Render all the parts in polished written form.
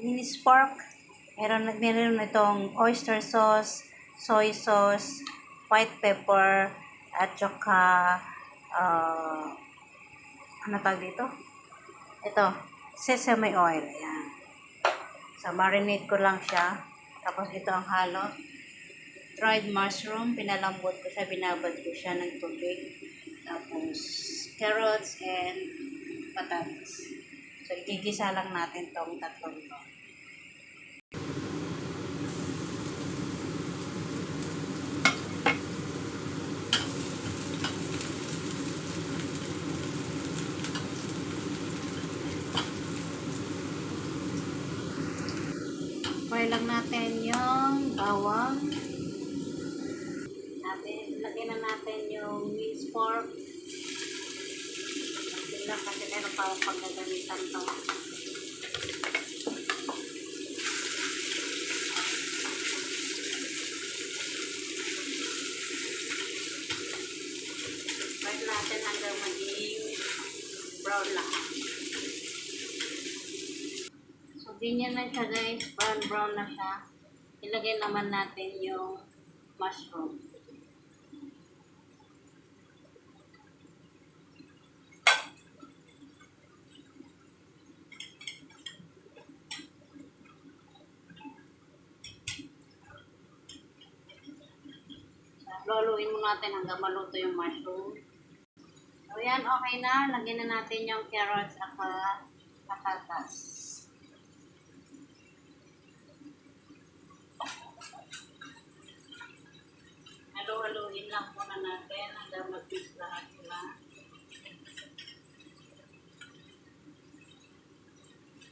minis pork. Meron itong oyster sauce, soy sauce, white pepper, at saka ano tawag dito? Ito, sesame oil. Ayan. So, marinate ko lang siya. Tapos ito ang halo. Dried mushroom, pinalambot ko siya, binabad ko siya ng tubig. Tapos, carrots and patatas. So, igigisa lang natin tong tatlong to. Fry lang natin yung bawang. Lagyan na natin yung minced pork. Lagyan lang kasi meron pa akong paggagamitan to. Fry natin hanggang maging brown lang. So, ganyan na siya guys. Brown na siya. Ilagay naman natin yung mushroom. Luluin mo natin hanggang maluto yung mushroom. So, yan, okay na. Lagyan na natin yung carrots at patatas. Halu-haluin lang muna natin hanggang mag-mix lahat sila.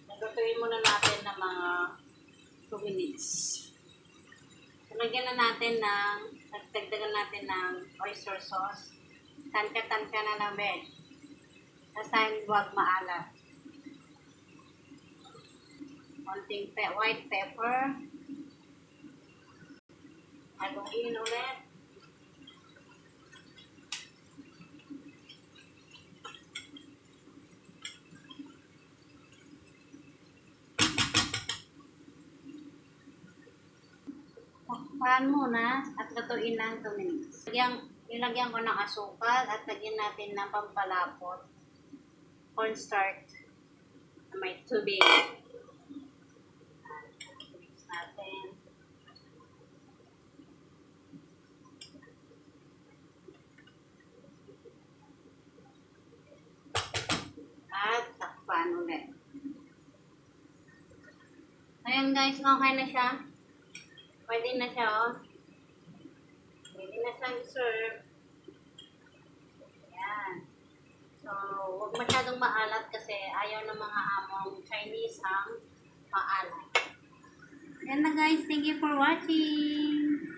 Nalutuin muna natin ng mga 2 minutes. So, lagyan na natin dagdagan natin ng oyster sauce. Tanka-tanka na ng veg. Basta huwag maalat. Konting white pepper. Haluin ulit. Takpan muna at lutuin lang 2 minutes. Ilagyan ko ng asukal at lagyan natin ng pampalapot. Cornstarch na may tubig. Mix natin. At takpan ulit. Ayan guys, okay na siya. Pwede na siya, oh. Pwede na siyang serve. Ayan. So, huwag masyadong maalat kasi ayaw ng mga among Chinese ang maalat. Ayan na guys. Thank you for watching.